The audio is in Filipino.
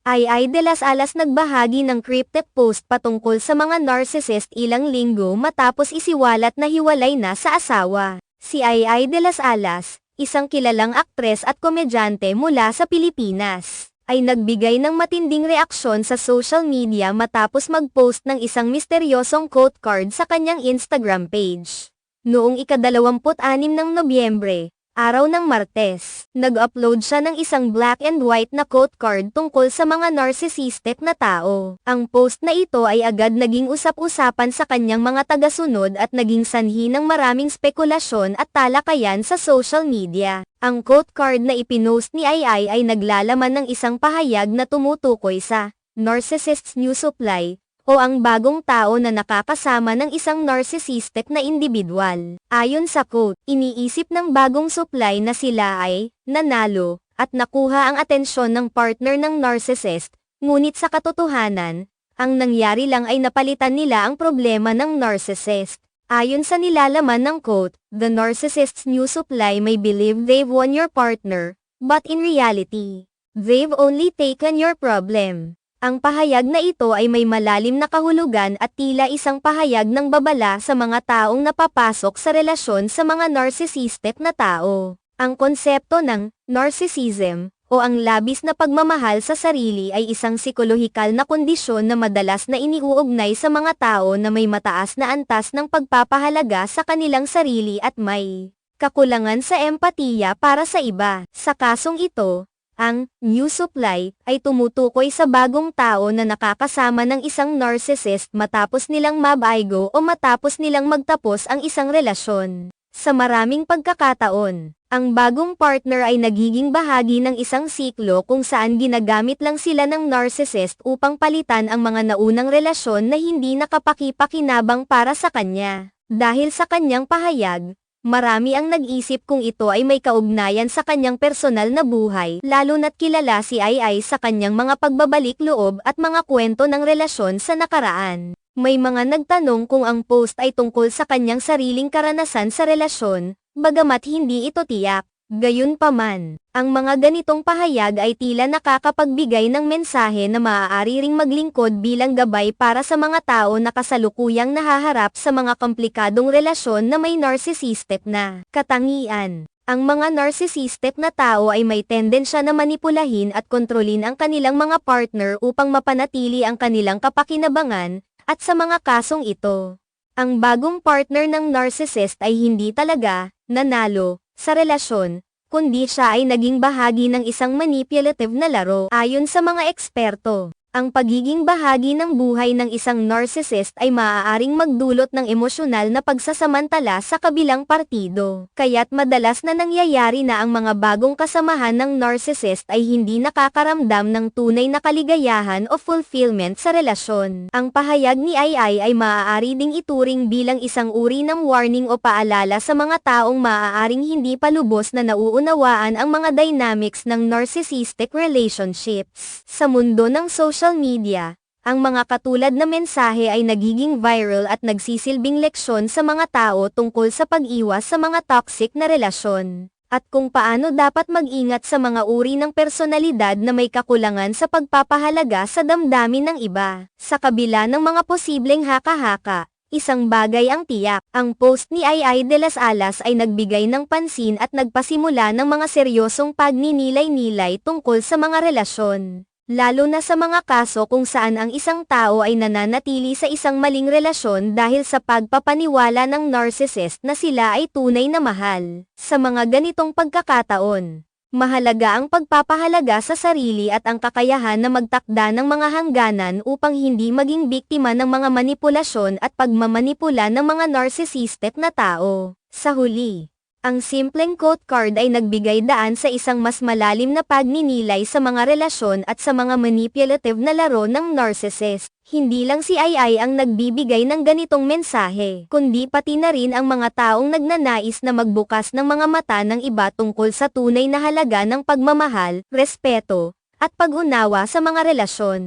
Ai de las Alas nagbahagi ng cryptic post patungkol sa mga narcissist ilang linggo matapos isiwalat na hiwalay na sa asawa. Si Ai de las Alas, isang kilalang aktres at komedyante mula sa Pilipinas, ay nagbigay ng matinding reaksyon sa social media matapos mag-post ng isang misteryosong quote card sa kanyang Instagram page. Noong ika-26 ng Nobyembre, araw ng Martes, nag-upload siya ng isang black and white na quote card tungkol sa mga narcissistic na tao. Ang post na ito ay agad naging usap-usapan sa kanyang mga tagasunod at naging sanhi ng maraming spekulasyon at talakayan sa social media. Ang quote card na ipinost ni Ai ay naglalaman ng isang pahayag na tumutukoy sa narcissist's new supply, o ang bagong tao na nakakasama ng isang narcissistic na individual. Ayon sa quote, iniisip ng bagong supply na sila ay nanalo at nakuha ang atensyon ng partner ng narcissist, ngunit sa katotohanan, ang nangyari lang ay napalitan nila ang problema ng narcissist. Ayon sa nilalaman ng quote, the narcissist's new supply may believe they've won your partner, but in reality, they've only taken your problem. Ang pahayag na ito ay may malalim na kahulugan at tila isang pahayag ng babala sa mga taong napapasok sa relasyon sa mga narcissistic na tao. Ang konsepto ng narcissism, o ang labis na pagmamahal sa sarili ay isang psikolohikal na kondisyon na madalas na iniuugnay sa mga tao na may mataas na antas ng pagpapahalaga sa kanilang sarili at may kakulangan sa empatiya para sa iba. Sa kasong ito, ang new supply ay tumutukoy sa bagong tao na nakakasama ng isang narcissist matapos nilang mabaygo o matapos nilang magtapos ang isang relasyon. Sa maraming pagkakataon, ang bagong partner ay nagiging bahagi ng isang siklo kung saan ginagamit lang sila ng narcissist upang palitan ang mga naunang relasyon na hindi nakapaki-pakinabang para sa kanya. Dahil sa kanyang pahayag, marami ang nag-isip kung ito ay may kaugnayan sa kanyang personal na buhay, lalo na't kilala si Ai sa kanyang mga pagbabalik loob at mga kwento ng relasyon sa nakaraan. May mga nagtanong kung ang post ay tungkol sa kanyang sariling karanasan sa relasyon, bagamat hindi ito tiyak. Gayunpaman, ang mga ganitong pahayag ay tila nakakapagbigay ng mensahe na maaari ring maglingkod bilang gabay para sa mga tao na kasalukuyang nahaharap sa mga komplikadong relasyon na may narcissistic na katangian. Ang mga narcissistic na tao ay may tendensya na manipulahin at kontrolin ang kanilang mga partner upang mapanatili ang kanilang kapakinabangan, at sa mga kasong ito, ang bagong partner ng narcissist ay hindi talaga nanalo sa relasyon, kundi siya ay naging bahagi ng isang manipulative na laro. Ayon sa mga eksperto, ang pagiging bahagi ng buhay ng isang narcissist ay maaaring magdulot ng emosyonal na pagsasamantala sa kabilang partido. Kaya't madalas na nangyayari na ang mga bagong kasamahan ng narcissist ay hindi nakakaramdam ng tunay na kaligayahan o fulfillment sa relasyon. Ang pahayag ni Ai ay maaari ding ituring bilang isang uri ng warning o paalala sa mga taong maaaring hindi pa lubos na nauunawaan ang mga dynamics ng narcissistic relationships. Sa mundo ng social media, ang mga katulad na mensahe ay nagiging viral at nagsisilbing leksyon sa mga tao tungkol sa pag-iwas sa mga toxic na relasyon, at kung paano dapat mag-ingat sa mga uri ng personalidad na may kakulangan sa pagpapahalaga sa damdamin ng iba. Sa kabila ng mga posibleng haka-haka, isang bagay ang tiyak, ang post ni Ai de las Alas ay nagbigay ng pansin at nagpasimula ng mga seryosong pagninilay-nilay tungkol sa mga relasyon. Lalo na sa mga kaso kung saan ang isang tao ay nananatili sa isang maling relasyon dahil sa pagpapaniwala ng narcissist na sila ay tunay na mahal. Sa mga ganitong pagkakataon, mahalaga ang pagpapahalaga sa sarili at ang kakayahan na magtakda ng mga hangganan upang hindi maging biktima ng mga manipulasyon at pagmamanipula ng mga narcissistic na tao. Sa huli, ang simpleng quote card ay nagbigay daan sa isang mas malalim na pagninilay sa mga relasyon at sa mga manipulative na laro ng narcissist. Hindi lang si Ai ang nagbibigay ng ganitong mensahe, kundi pati na rin ang mga taong nagnanais na magbukas ng mga mata ng iba tungkol sa tunay na halaga ng pagmamahal, respeto, at pag-unawa sa mga relasyon.